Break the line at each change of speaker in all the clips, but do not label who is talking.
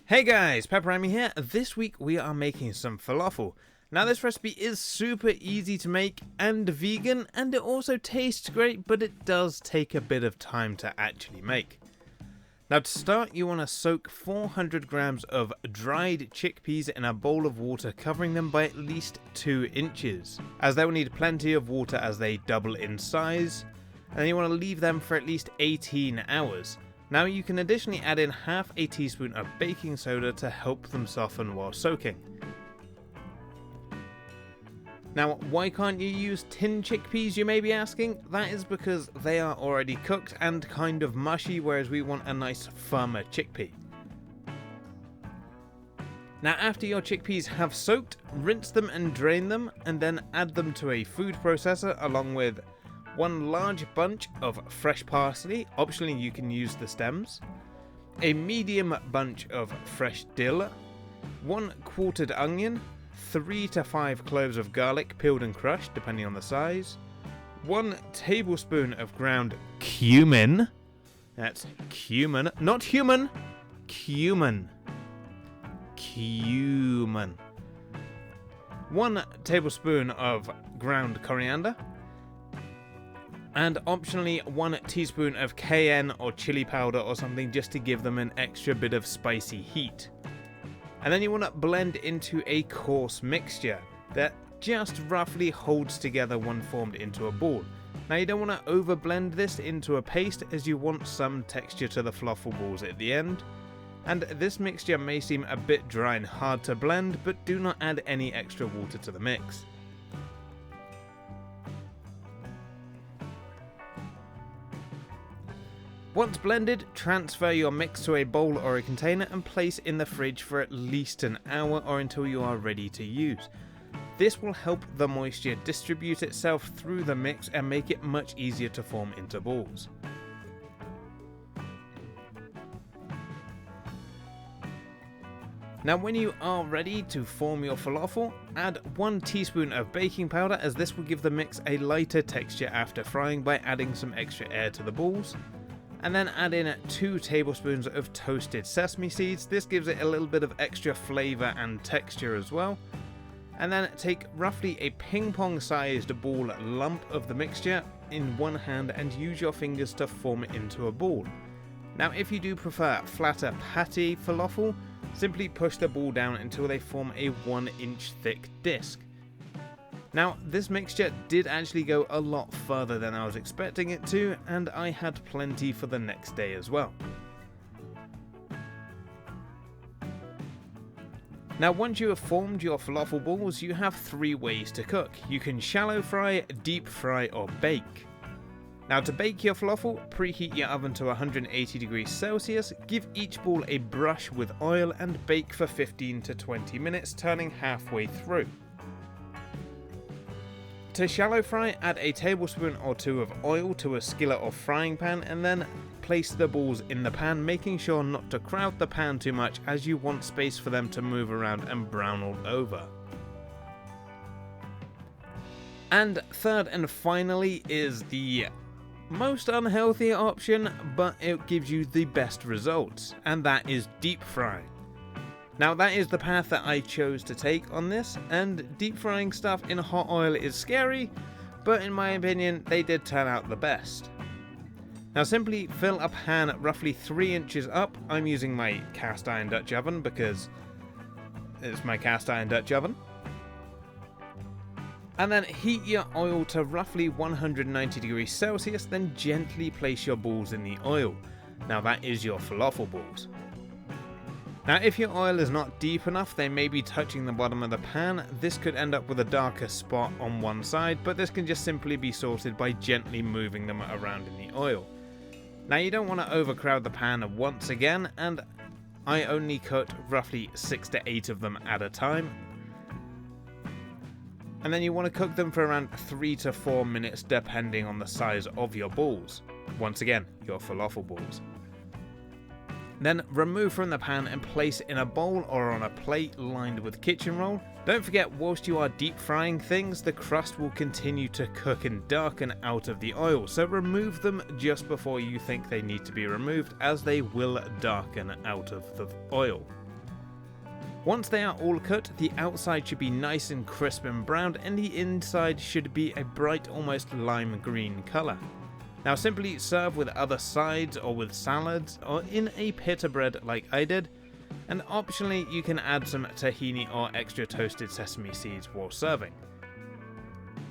Hey guys, PepperAmmy here. This week we are making some falafel. Now this recipe is super easy to make and vegan, and it also tastes great, but it does take a bit of time to actually make. Now to start, you want to soak 400 grams of dried chickpeas in a bowl of water, covering them by at least 2 inches, as they will need plenty of water as they double in size, and then you want to leave them for at least 18 hours. Now you can additionally add in half a teaspoon of baking soda to help them soften while soaking. Now why can't you use tin chickpeas, you may be asking? That is because they are already cooked and kind of mushy, whereas we want a nice firmer chickpea. Now after your chickpeas have soaked, rinse them and drain them, and then add them to a food processor along with 1 large bunch of fresh parsley, optionally you can use the stems, a medium bunch of fresh dill, 1 quartered onion, 3 to 5 cloves of garlic peeled and crushed depending on the size, 1 tablespoon of ground cumin, that's cumin, not human, cumin, 1 tablespoon of ground coriander, and optionally 1 teaspoon of cayenne or chili powder or something, just to give them an extra bit of spicy heat. And then you want to blend into a coarse mixture that just roughly holds together when formed into a ball. Now you don't want to over blend this into a paste, as you want some texture to the falafel balls at the end. And this mixture may seem a bit dry and hard to blend, but do not add any extra water to the mix. Once blended, transfer your mix to a bowl or a container and place in the fridge for at least an hour or until you are ready to use. This will help the moisture distribute itself through the mix and make it much easier to form into balls. Now when you are ready to form your falafel, add 1 teaspoon of baking powder, as this will give the mix a lighter texture after frying by adding some extra air to the balls. And then add in 2 tablespoons of toasted sesame seeds. This gives it a little bit of extra flavour and texture as well. And then take roughly a ping pong sized ball lump of the mixture in one hand and use your fingers to form it into a ball. Now if you do prefer flatter patty falafel, simply push the ball down until they form a 1-inch thick disc. Now this mixture did actually go a lot further than I was expecting it to, and I had plenty for the next day as well. Now once you have formed your falafel balls, you have 3 ways to cook. You can shallow fry, deep fry or bake. Now to bake your falafel, preheat your oven to 180 degrees Celsius, give each ball a brush with oil and bake for 15 to 20 minutes, turning halfway through. To shallow fry, add a tablespoon or 2 of oil to a skillet or frying pan and then place the balls in the pan, making sure not to crowd the pan too much, as you want space for them to move around and brown all over. And third and finally is the most unhealthy option, but it gives you the best results, and that is deep frying. Now that is the path that I chose to take on this, and deep frying stuff in hot oil is scary, but in my opinion they did turn out the best. Now simply fill a pan roughly 3 inches up. I'm using my cast iron Dutch oven because it's my cast iron Dutch oven. And then heat your oil to roughly 190 degrees Celsius, then gently place your balls in the oil. Now that is your falafel balls. Now if your oil is not deep enough, they may be touching the bottom of the pan. This could end up with a darker spot on one side, but this can just simply be sorted by gently moving them around in the oil. Now you don't want to overcrowd the pan once again, and I only cooked roughly 6 to 8 of them at a time. And then you want to cook them for around 3 to 4 minutes depending on the size of your balls. Once again, your falafel balls. Then remove from the pan and place in a bowl or on a plate lined with kitchen roll. Don't forget, whilst you are deep frying things, the crust will continue to cook and darken out of the oil, so remove them just before you think they need to be removed, as they will darken out of the oil. Once they are all cooked, the outside should be nice and crisp and browned, and the inside should be a bright, almost lime green colour. Now simply serve with other sides or with salads or in a pita bread like I did, and optionally you can add some tahini or extra toasted sesame seeds while serving.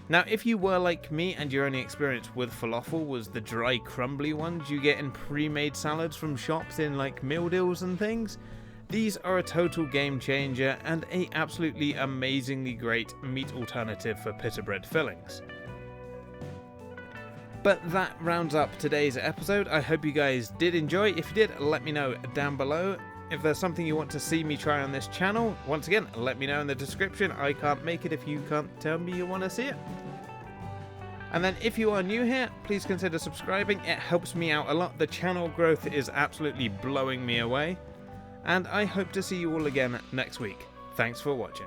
Now if you were like me and your only experience with falafel was the dry crumbly ones you get in pre-made salads from shops in like meal deals and things, these are a total game changer and a absolutely amazingly great meat alternative for pita bread fillings. But that rounds up today's episode. I hope you guys did enjoy. If you did, let me know down below. If there's something you want to see me try on this channel, once again, let me know in the description. I can't make it if you can't tell me you want to see it. And then if you are new here, please consider subscribing. It helps me out a lot. The channel growth is absolutely blowing me away. And I hope to see you all again next week. Thanks for watching.